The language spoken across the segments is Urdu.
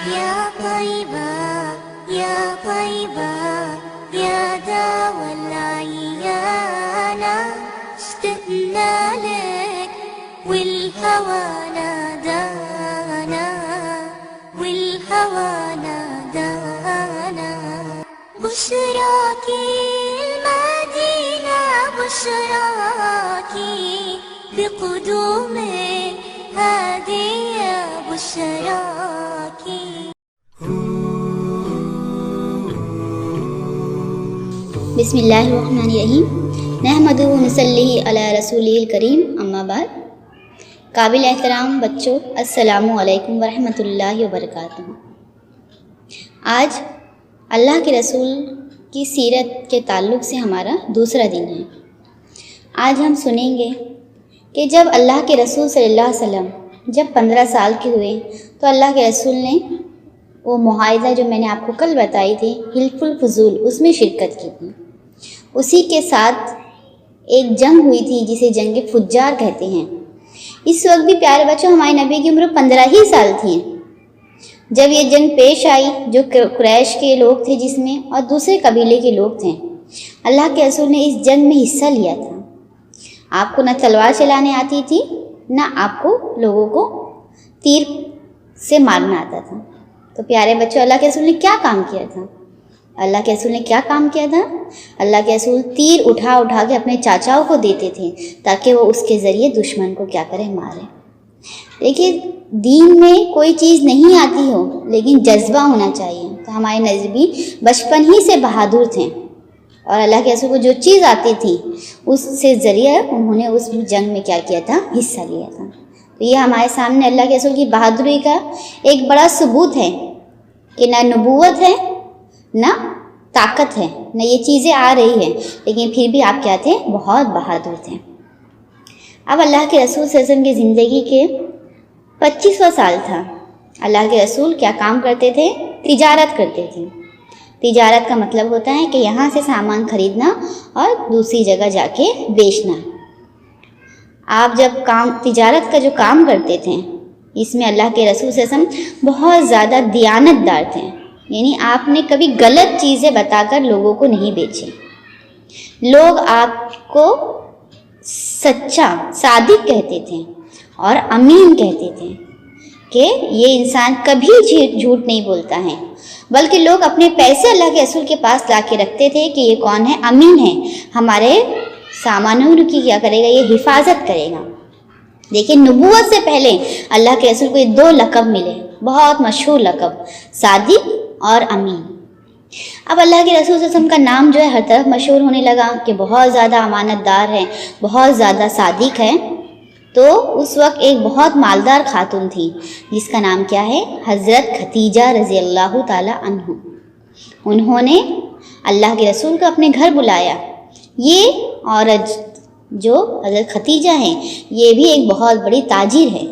يا طيبة يا طيبة يا داوى العيانة اشتقنا لك والهوى نادانا والهوى نادانا بشراكي المدينة بشراكي بقدوم هادية بشراكي. بسم اللہ الرحمن الرحیم نحمدہ و نصلی علی رسولہ الکریم اما بعد. قابل احترام بچوں، السلام علیکم ورحمۃ اللہ وبرکاتہ. آج اللہ کے رسول کی سیرت کے تعلق سے ہمارا دوسرا دن ہے. آج ہم سنیں گے کہ جب اللہ کے رسول صلی اللہ علیہ وسلم جب 15 سال کے ہوئے تو اللہ کے رسول نے وہ معاہدہ جو میں نے آپ کو کل بتائی تھی حلف الفضول، اس میں شرکت کی تھی. اسی کے ساتھ ایک جنگ ہوئی تھی جسے جنگ فجار کہتے ہیں. اس وقت بھی پیارے بچوں ہمارے نبی کی عمر 15 ہی سال تھی جب یہ جنگ پیش آئی، جو قریش کے لوگ تھے جس میں اور دوسرے قبیلے کے لوگ تھے. اللہ کے رسول نے اس جنگ میں حصہ لیا تھا. آپ کو نہ تلوار چلانے آتی تھی، نہ آپ کو لوگوں کو تیر سے مارنا آتا تھا. تو پیارے بچوں اللہ کے رسول نے کیا کام کیا تھا؟ اللہ کے رسول نے کیا کام کیا تھا؟ اللہ کے رسول تیر اٹھا اٹھا کے اپنے چاچاؤں کو دیتے تھے تاکہ وہ اس کے ذریعے دشمن کو کیا کرے، مارے. دیکھیے دین میں کوئی چیز نہیں آتی ہو لیکن جذبہ ہونا چاہیے. تو ہمارے نبی بچپن ہی سے بہادر تھے اور اللہ کے رسول کو جو چیز آتی تھی اس سے ذریعہ انہوں نے اس جنگ میں کیا کیا تھا، حصہ لیا تھا. تو یہ ہمارے سامنے اللہ کے رسول کی بہادری کا ایک بڑا ثبوت ہے کہ نہ نبوت ہے نہ طاقت ہے، نہ یہ چیزیں آ رہی ہیں، لیکن پھر بھی آپ کیا تھے، بہت بہادر تھے. اب اللہ کے رسول صلی اللہ علیہ وسلم کی زندگی کے 25واں سال تھا. اللہ کے رسول کیا کام کرتے تھے؟ تجارت کرتے تھے. تجارت کا مطلب ہوتا ہے کہ یہاں سے سامان خریدنا اور دوسری جگہ جا کے بیچنا. آپ جب تجارت کا جو کام کرتے تھے اس میں اللہ کے رسول صلی اللہ علیہ وسلم بہت زیادہ دیانت دار تھے. یعنی آپ نے کبھی غلط چیزیں بتا کر لوگوں کو نہیں بیچے. لوگ آپ کو سچا صادق کہتے تھے اور امین کہتے تھے کہ یہ انسان کبھی جھوٹ نہیں بولتا ہے، بلکہ لوگ اپنے پیسے اللہ کے رسول کے پاس لا کے رکھتے تھے کہ یہ کون ہے، امین ہے، ہمارے سامانوں کی کیا کرے گا، یہ حفاظت کرے گا. لیکن نبوت سے پہلے اللہ کے رسول کو یہ 2 لقب ملے، بہت مشہور لقب، صادق اور امین. اب اللہ کے رسول صلی اللہ علیہ وسلم کا نام جو ہے ہر طرف مشہور ہونے لگا کہ بہت زیادہ امانت دار ہے، بہت زیادہ صادق ہے. تو اس وقت ایک بہت مالدار خاتون تھی جس کا نام کیا ہے، حضرت ختیجہ رضی اللہ تعالی عنہ. انہوں نے اللہ کے رسول کو اپنے گھر بلایا. یہ عورت جو حضرت ختیجہ ہیں یہ بھی ایک بہت بڑی تاجر ہے.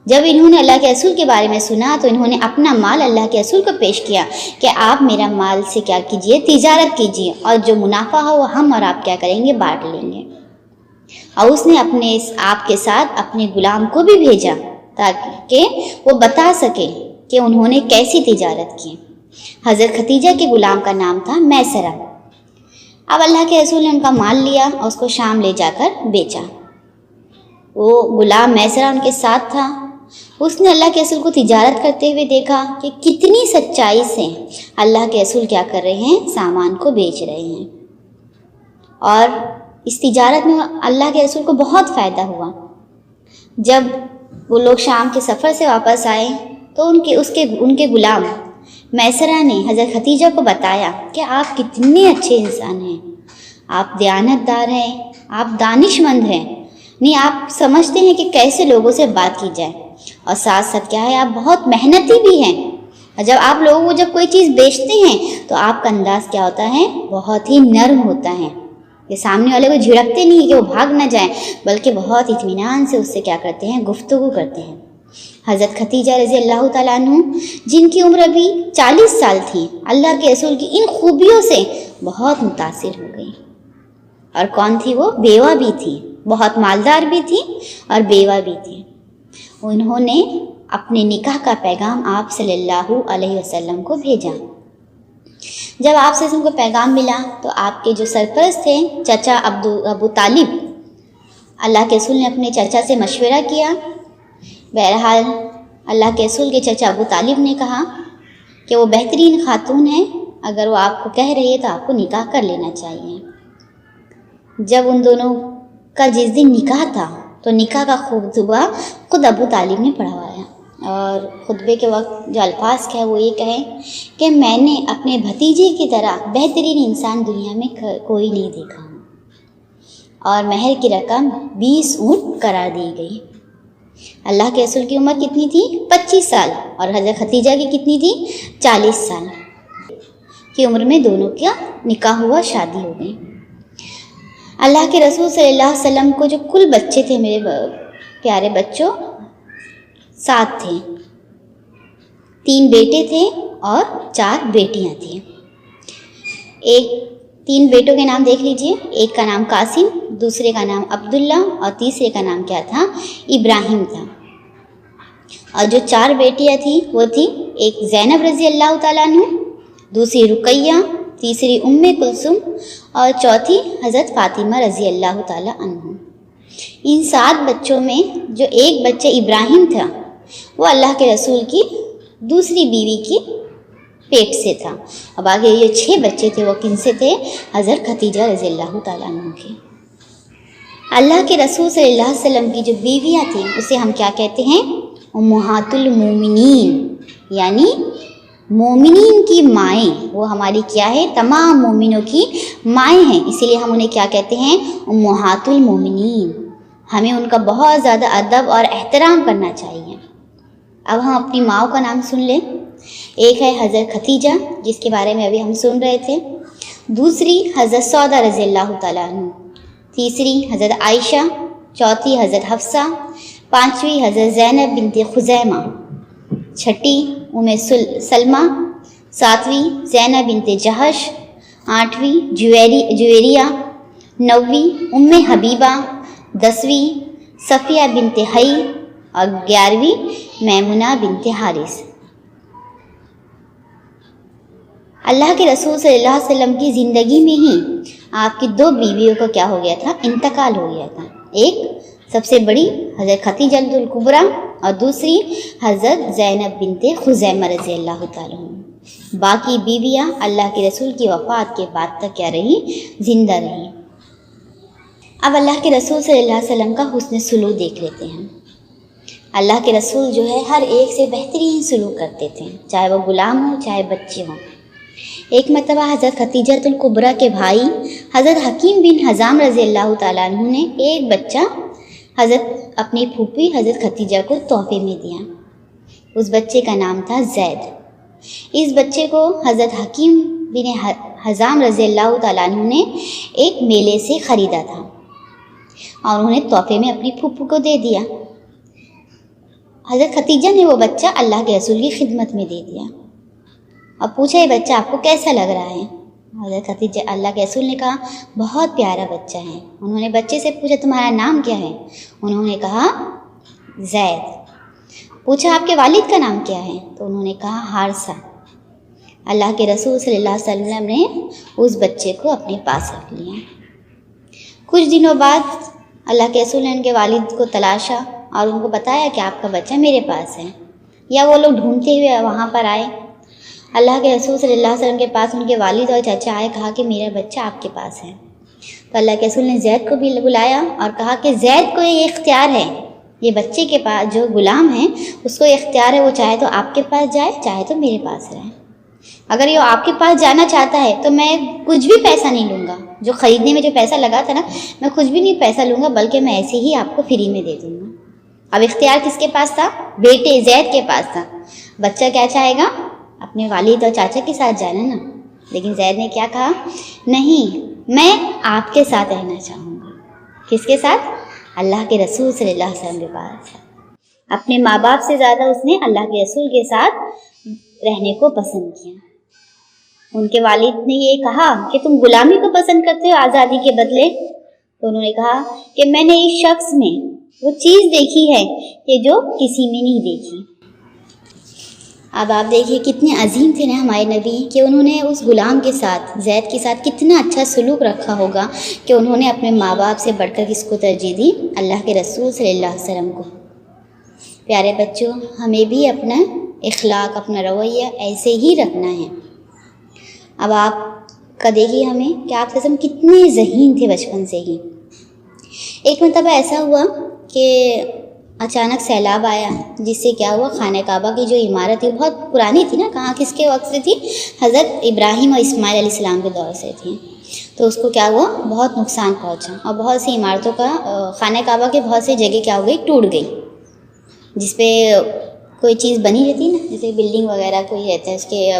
جب انہوں نے اللہ کے رسول کے بارے میں سنا تو انہوں نے اپنا مال اللہ کے رسول کو پیش کیا کہ آپ میرا مال سے کیا کیجئے، تجارت کیجئے، اور جو منافع ہو وہ ہم اور آپ کیا کریں گے، بانٹ لیں گے. اور اس نے آپ کے ساتھ اپنے غلام کو بھی بھیجا تاکہ وہ بتا سکے کہ انہوں نے کیسی تجارت کی. حضرت ختیجہ کے غلام کا نام تھا میسرہ. اب اللہ کے رسول نے ان کا مال لیا اور اس کو شام لے جا کر بیچا. وہ غلام میسرہ ان کے ساتھ تھا. اس نے اللہ کے رسول کو تجارت کرتے ہوئے دیکھا کہ کتنی سچائی سے اللہ کے رسول کیا کر رہے ہیں، سامان کو بیچ رہے ہیں. اور اس تجارت میں اللہ کے رسول کو بہت فائدہ ہوا. جب وہ لوگ شام کے سفر سے واپس آئے تو ان کے غلام میسرہ نے حضرت ختیجہ کو بتایا کہ آپ کتنے اچھے انسان ہیں، آپ دیانت دار ہیں، آپ دانش مند ہیں، نہیں آپ سمجھتے ہیں کہ کیسے لوگوں سے بات کی جائے، اور ساتھ ساتھ کیا ہے، آپ بہت محنتی بھی ہیں. اور جب آپ لوگوں کو جب کوئی چیز بیچتے ہیں تو آپ کا انداز کیا ہوتا ہے، بہت ہی نرم ہوتا ہے کہ سامنے والے کو جھڑکتے نہیں کہ وہ بھاگ نہ جائیں، بلکہ بہت اطمینان سے اس سے کیا کرتے ہیں، گفتگو کرتے ہیں. حضرت ختیجہ رضی اللہ تعالیٰ عنہ جن کی عمر ابھی 40 سال تھی، اللہ کے رسول کی ان خوبیوں سے بہت متاثر ہو گئی. اور کون تھی وہ؟ بیوہ بھی تھی، بہت مالدار بھی تھی اور بیوہ بھی تھی. انہوں نے اپنے نکاح کا پیغام آپ صلی اللہ علیہ وسلم کو بھیجا۔ جب آپ صلی اللہ علیہ وسلم کو پیغام ملا تو آپ کے جو سرپرست تھے چچا ابو طالب، اللہ کے رسول نے اپنے چچا سے مشورہ کیا۔ بہرحال اللہ کے رسول کے چچا ابو طالب نے کہا کہ وہ بہترین خاتون ہے، اگر وہ آپ کو کہہ رہی ہے تو آپ کو نکاح کر لینا چاہیے۔ جب ان دونوں کا جس دن نکاح تھا تو نکاح کا خطبہ خود ابو طالب نے پڑھوایا، اور خطبے کے وقت جو الفاظ کہے وہ یہ کہیں کہ میں نے اپنے بھتیجے کی طرح بہترین انسان دنیا میں کوئی نہیں دیکھا ہوں، اور مہر کی رقم 20 اونٹ قرار دی گئی۔ اللہ کے رسول کی عمر کتنی تھی؟ 25 سال، اور حضرت خدیجہ کی کتنی تھی؟ 40 سال کی عمر میں دونوں کا نکاح ہوا، شادی ہو گئی۔ اللہ کے رسول صلی اللہ علیہ وسلم کو جو کل بچے تھے میرے پیارے بچوں، 7 تھے، 3 بیٹے تھے اور 4 بیٹیاں تھیں۔ 3 بیٹوں کے نام دیکھ لیجئے، ایک کا نام قاسم، دوسرے کا نام عبداللہ اور تیسرے کا نام کیا تھا؟ ابراہیم تھا۔ اور جو 4 بیٹیاں تھیں وہ تھی ایک زینب رضی اللہ تعالیٰ عنہ، دوسری رقیہ، تیسری ام کلثوم اور چوتھی حضرت فاطمہ رضی اللہ تعالیٰ عنہ۔ ان 7 بچوں میں جو ایک بچہ ابراہیم تھا وہ اللہ کے رسول کی دوسری بیوی کی پیٹ سے تھا، اب آگے یہ 6 بچے تھے وہ کن سے تھے؟ حضرت خدیجہ رضی اللہ تعالیٰ عنہ کے۔ اللہ کے رسول صلی اللہ علیہ وسلم کی جو بیویاں تھیں اسے ہم کیا کہتے ہیں؟ امہات المومنین، یعنی مومنین کی مائیں۔ وہ ہماری کیا ہے؟ تمام مومنوں کی مائیں ہیں، اسی لیے ہم انہیں کیا کہتے ہیں؟ امہات المومنین۔ ہمیں ان کا بہت زیادہ ادب اور احترام کرنا چاہیے۔ اب ہم اپنی ماؤں کا نام سن لیں۔ ایک ہے حضرت خدیجہ جس کے بارے میں ابھی ہم سن رہے تھے، دوسری حضرت سودا رضی اللہ تعالیٰ عنہ، تیسری حضرت عائشہ، چوتھی حضرت حفصہ، 5ویں حضرت زینب بنت خزیمہ، 6ٹھی ام سلمہ، 7ویں زینب بنت جہش، 8ویں جویریہ، 9ویں ام حبیبہ، 10ویں صفیہ بنت حی اور 11ویں میمونہ بنت حارث۔ اللہ کے رسول صلی اللہ علیہ وسلم کی زندگی میں ہی آپ کی 2 بیویوں کو کیا ہو گیا تھا؟ انتقال ہو گیا تھا۔ ایک سب سے بڑی حضرت خدیجہ الکبریٰ اور دوسری حضرت زینب بنت خزیمہ رضی اللہ تعالیٰ عنہ۔ باقی بیویاں اللہ کے رسول کی وفات کے بعد تک کیا رہی؟ زندہ رہی۔ اب اللہ کے رسول صلی اللہ علیہ وسلم کا حسن سلوک دیکھ لیتے ہیں۔ اللہ کے رسول جو ہے ہر ایک سے بہترین سلوک کرتے تھے، چاہے وہ غلام ہو چاہے بچے ہوں۔ ایک مرتبہ حضرت خدیجہ الکبریٰ کے بھائی حضرت حکیم بن حزام رضی اللہ تعالیٰ عنہ نے ایک بچہ حضرت اپنی پھوپھی حضرت خدیجہ کو تحفے میں دیا۔ اس بچے کا نام تھا زید۔ اس بچے کو حضرت حکیم بن حزام رضی اللہ تعالیٰ عنہ نے ایک میلے سے خریدا تھا اور انہوں نے تحفے میں اپنی پھوپھی کو دے دیا۔ حضرت خدیجہ نے وہ بچہ اللہ کے رسول کی خدمت میں دے دیا اور پوچھا یہ بچہ آپ کو کیسا لگ رہا ہے؟ حضرت خدیجہ اللہ کے رسول نے کہا بہت پیارا بچہ ہے۔ انہوں نے بچے سے پوچھا تمہارا نام کیا ہے؟ انہوں نے کہا زید۔ پوچھا آپ کے والد کا نام کیا ہے؟ تو انہوں نے کہا حارثہ۔ اللہ کے رسول صلی اللہ علیہ وسلم نے اس بچے کو اپنے پاس رکھ لیا۔ کچھ دنوں بعد اللہ کے رسول نے ان کے والد کو تلاشا اور ان کو بتایا کہ آپ کا بچہ میرے پاس ہے، یا وہ لوگ ڈھونڈتے ہوئے وہاں پر آئے۔ اللہ کے رسول صلی اللہ علیہ وسلم کے پاس ان کے والد اور چچا آئے، کہا کہ میرا بچہ آپ کے پاس ہے۔ تو اللہ کے رسول نے زید کو بھی بلایا اور کہا کہ زید کو یہ اختیار ہے، یہ بچے کے پاس جو غلام ہے اس کو اختیار ہے، وہ چاہے تو آپ کے پاس جائے چاہے تو میرے پاس رہے۔ اگر یہ آپ کے پاس جانا چاہتا ہے تو میں کچھ بھی پیسہ نہیں لوں گا، جو خریدنے میں جو پیسہ لگا تھا نا میں کچھ بھی نہیں پیسہ لوں گا، بلکہ میں ایسے ہی آپ کو فری میں دے دوں گا۔ اب اختیار کس کے پاس تھا؟ بیٹے زید کے پاس تھا۔ بچہ کیا چاہے گا؟ اپنے والد اور چاچا کے ساتھ جانا نا، لیکن زید نے کیا کہا؟ نہیں، میں آپ کے ساتھ رہنا چاہوں گا۔ کس کے ساتھ؟ اللہ کے رسول صلی اللہ علیہ وسلم کے پاس۔ اپنے ماں باپ سے زیادہ اس نے اللہ کے رسول کے ساتھ رہنے کو پسند کیا۔ ان کے والد نے یہ کہا کہ تم غلامی کو پسند کرتے ہو آزادی کے بدلے؟ تو انہوں نے کہا کہ میں نے اس شخص میں وہ چیز دیکھی ہے کہ جو کسی میں نہیں دیکھی۔ اب آپ دیکھیے کتنے عظیم تھے نا ہمارے نبی کہ انہوں نے اس غلام کے ساتھ، زید کے ساتھ کتنا اچھا سلوک رکھا ہوگا کہ انہوں نے اپنے ماں باپ سے بڑھ کر کس کو ترجیح دی؟ اللہ کے رسول صلی اللہ علیہ وسلم کو۔ پیارے بچوں، ہمیں بھی اپنا اخلاق، اپنا رویہ ایسے ہی رکھنا ہے۔ اب آپ کا دیکھیے ہمیں کہ آپ قسم کتنے ذہین تھے بچپن سے ہی۔ ایک مرتبہ ایسا ہوا کہ اچانک سیلاب آیا، جس سے کیا ہوا، خانہ کعبہ کی جو عمارت تھی بہت پرانی تھی نا، کہاں کس کے وقت سے تھی؟ حضرت ابراہیم اور اسماعیل علیہ السلام کے دور سے تھی۔ تو اس کو کیا ہوا، بہت نقصان پہنچا، اور بہت سی عمارتوں کا، خانہ کعبہ کے بہت سی جگہ کیا ہو گئی، ٹوٹ گئی۔ جس پہ کوئی چیز بنی رہتی نا، جیسے بلڈنگ وغیرہ کوئی رہتا ہے، اس کے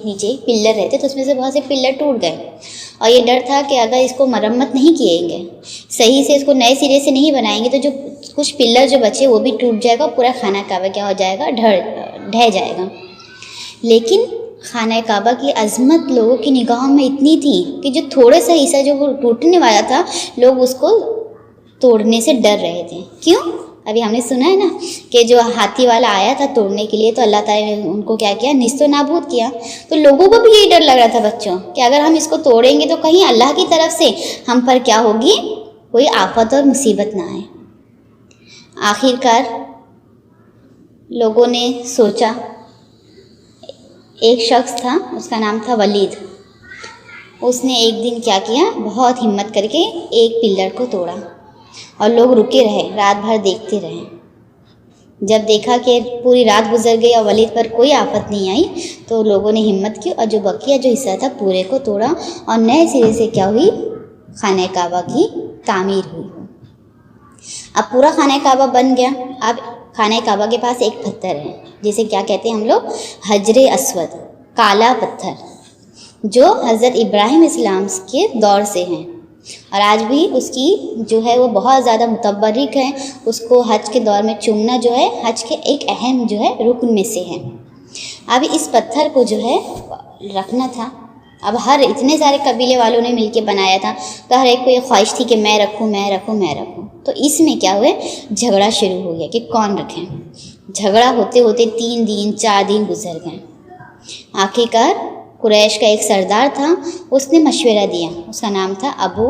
نیچے پلر رہتے، تو اس میں سے بہت سے پلر ٹوٹ گئے، اور یہ ڈر تھا کہ اگر اس کو مرمت نہیں کیے گے، صحیح سے اس کو نئے سرے سے نہیں بنائیں گے، تو جو کچھ پلر جو بچے وہ بھی ٹوٹ جائے گا، پورا خانہ کعبہ کیا ہو جائے گا، ڈھہ جائے گا۔ لیکن خانہ کعبہ کی عظمت لوگوں کی نگاہوں میں اتنی تھی کہ جو تھوڑا سا حصہ جو وہ ٹوٹنے والا تھا، لوگ اس کو توڑنے سے ڈر رہے تھے۔ کیوں؟ ابھی ہم نے سنا ہے نا کہ جو ہاتھی والا آیا تھا توڑنے کے لیے، تو اللہ تعالیٰ نے ان کو کیا کیا، نیست و نابود کیا۔ تو لوگوں کو بھی یہی ڈر لگ رہا تھا بچوں، کہ اگر ہم اس کو توڑیں گے تو کہیں اللہ کی طرف سے ہم پر کیا ہوگی، کوئی آفت اور مصیبت نہ آئے۔ آخر کار لوگوں نے سوچا، ایک شخص تھا، اس کا نام تھا ولید، اس نے ایک دن کیا کیا، بہت ہمت کر کے ایک پلر کو توڑا، اور لوگ رکے رہے، رات بھر دیکھتے رہے۔ جب دیکھا کہ پوری رات گزر گئی اور ولید پر کوئی آفت نہیں آئی، تو لوگوں نے ہمت کی اور جو بقیہ جو حصہ تھا پورے کو توڑا، اور نئے سرے سے کیا ہوئی، خانہ کعبہ کی تعمیر ہوئی۔ اب پورا خانہ کعبہ بن گیا۔ اب خانہ کعبہ کے پاس ایک پتھر ہے، جسے کیا کہتے ہیں ہم لوگ، حجر اسود، کالا پتھر، جو حضرت ابراہیم علیہ السلام کے دور سے ہیں، اور آج بھی اس کی جو ہے وہ بہت زیادہ متبرک ہے۔ اس کو حج کے دور میں چومنا جو ہے حج کے ایک اہم جو ہے رکن میں سے ہے۔ اب اس پتھر کو جو ہے رکھنا تھا، اب اتنے سارے قبیلے والوں نے مل کے بنایا تھا، تو ہر ایک کو یہ خواہش تھی کہ میں رکھوں میں رکھوں میں رکھوں۔ تو اس میں کیا ہوئے، جھگڑا شروع ہو گیا کہ کون رکھیں۔ جھگڑا ہوتے ہوتے 3 دن 4 دن گزر گئے۔ آخر کار قریش کا ایک سردار تھا، اس نے مشورہ دیا، اس کا نام تھا ابو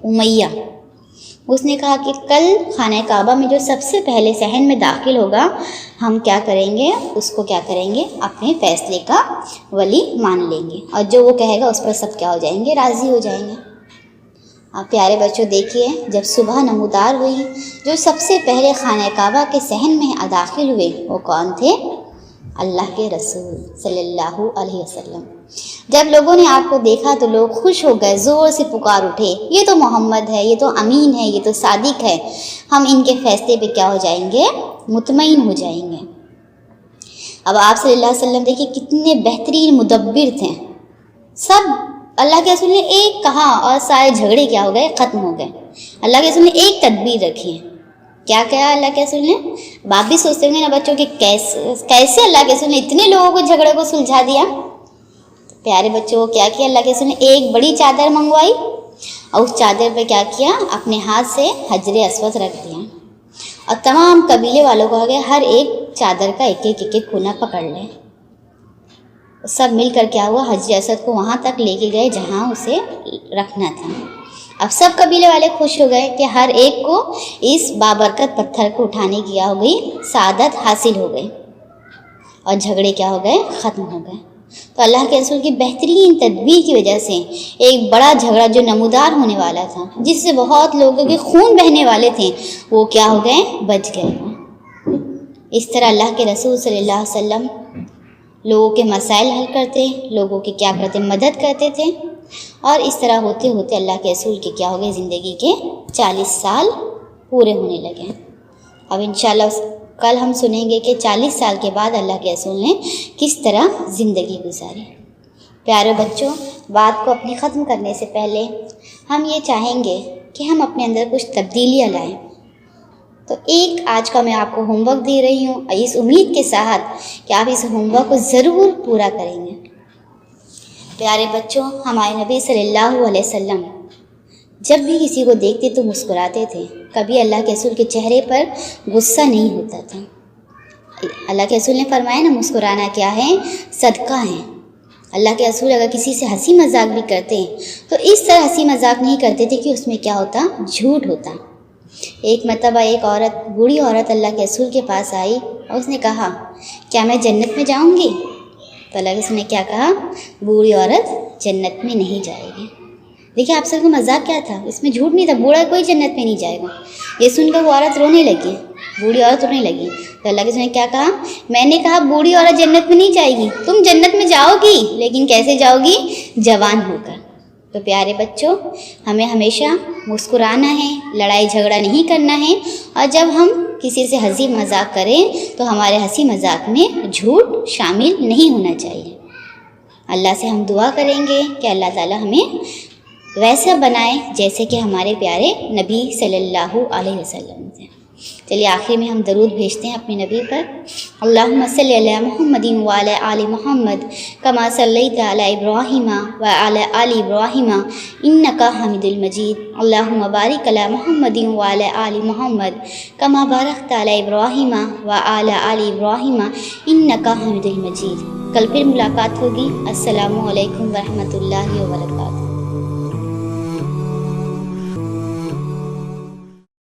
امیہ۔ اس نے کہا کہ کل خانہ کعبہ میں جو سب سے پہلے صحن میں داخل ہوگا، ہم کیا کریں گے، اس کو کیا کریں گے، اپنے فیصلے کا ولی مان لیں گے، اور جو وہ کہے گا اس پر سب کیا ہو جائیں گے، راضی ہو جائیں گے۔ آپ پیارے بچوں دیکھیے، جب صبح نمودار ہوئی، جو سب سے پہلے خانہ کعبہ کے صحن میں داخل ہوئے وہ کون تھے؟ اللہ کے رسول صلی اللہ علیہ وسلم۔ جب لوگوں نے آپ کو دیکھا تو لوگ خوش ہو گئے، زور سے پکار اٹھے، یہ تو محمد ہے، یہ تو امین ہے، یہ تو صادق ہے، ہم ان کے فیصلے پہ کیا ہو جائیں گے، مطمئن ہو جائیں گے۔ اب آپ صلی اللہ علیہ وسلم دیکھیے کتنے بہترین مدبر تھے، سب اللہ کے رسول نے ایک کہا اور سارے جھگڑے کیا ہو گئے، ختم ہو گئے۔ اللہ کے رسول نے ایک تدبیر رکھی ہے، کیا کہا اللہ کے رسول نے؟ باپ بھی سوچتے ہوں گے نا بچوں کہ کیسے اللہ کے رسول نے اتنے لوگوں کو جھگڑے کو سلجھا دیا۔ پیارے بچوں کو کیا کیا، اللہ کے رسول نے ایک بڑی چادر منگوائی، اور اس چادر پہ کیا کیا، اپنے ہاتھ سے حجر اسود رکھ دیا، اور تمام قبیلے والوں کو آگے ہر ایک چادر کا ایک ایک کونا پکڑ لے۔ سب مل کر کیا ہوا، حجر اسود کو وہاں تک لے کے گئے جہاں اسے رکھنا تھا۔ اب سب قبیلے والے خوش ہو گئے کہ ہر ایک کو اس بابرکت پتھر کو اٹھانے کی کیا ہو گئی، سعادت حاصل ہو گئی، اور جھگڑے کیا ہو گئے، ختم ہو گئے۔ تو اللہ کے رسول کی بہترین تدبیر کی وجہ سے ایک بڑا جھگڑا جو نمودار ہونے والا تھا، جس سے بہت لوگوں کے خون بہنے والے تھے، وہ کیا ہو گئے، بچ گئے۔ اس طرح اللہ کے رسول صلی اللہ علیہ وسلم لوگوں کے مسائل حل کرتے، لوگوں کی کیا کرتے، مدد کرتے تھے، اور اس طرح ہوتے ہوتے اللہ کے رسول کے کیا ہو گئے، زندگی کے 40 سال پورے ہونے لگے۔ اب انشاءاللہ کل ہم سنیں گے کہ 40 سال کے بعد اللہ کے رسول نے کس طرح زندگی گزاری۔ پیارے بچوں، بات کو اپنی ختم کرنے سے پہلے ہم یہ چاہیں گے کہ ہم اپنے اندر کچھ تبدیلیاں لائیں۔ تو ایک آج کا میں آپ کو ہوم ورک دے رہی ہوں، اس امید کے ساتھ کہ آپ اس ہوم ورک کو ضرور پورا کریں گے۔ پیارے بچوں، ہمارے نبی صلی اللہ علیہ وسلم جب بھی کسی کو دیکھتے تو مسکراتے تھے، کبھی اللہ کے رسول کے چہرے پر غصہ نہیں ہوتا تھا۔ اللہ کے رسول نے فرمایا نا مسکرانا کیا ہے؟ صدقہ ہے۔ اللہ کے رسول اگر کسی سے ہنسی مذاق بھی کرتے ہیں تو اس طرح ہنسی مذاق نہیں کرتے تھے کہ اس میں کیا ہوتا؟ جھوٹ ہوتا۔ ایک مرتبہ ایک عورت، بوڑھی عورت اللہ کے رسول کے پاس آئی اور اس نے کہا کیا میں جنت میں جاؤں گی؟ تو اللہ کے رسول نے کیا کہا؟ بوڑھی عورت جنت میں نہیں جائے گی۔ دیکھیں آپ سب کا مذاق کیا تھا، اس میں جھوٹ نہیں تھا، بوڑھا کوئی جنت میں نہیں جائے گا۔ یہ سن کر وہ عورت رونے لگی، بوڑھی عورت رونے لگی تو اللہ کے رسول نے کیا کہا؟ میں نے کہا بوڑھی عورت جنت میں نہیں جائے گی، تم جنت میں جاؤ گی، لیکن کیسے جاؤ گی؟ جوان ہو کر۔ تو پیارے بچوں، ہمیں ہمیشہ مسکرانا ہے، لڑائی جھگڑا نہیں کرنا ہے، اور جب ہم کسی سے ہنسی مذاق کریں تو ہمارے ہنسی مذاق میں جھوٹ شامل نہیں ہونا چاہیے۔ اللہ سے ہم دعا کریں گے کہ اللہ تعالیٰ ہمیں ویسا بنائے جیسے کہ ہمارے پیارے نبی صلی اللہ علیہ وسلم تھے۔ چلیے آخر میں ہم درود بھیجتے ہیں اپنے نبی پر۔ اللہم صلی علی محمد وعلی آل محمد کما صلیت علی ابراہیم وعلی آل ابراہیم انک حمید المجید۔ اللہم بارک علی محمد وعلی آل محمد کما بارکت علی ابراہیم وعلی آل ابراہیم انک حمید المجید۔ کل پھر ملاقات ہوگی۔ السلام علیکم ورحمۃ اللہ وبرکاتہ۔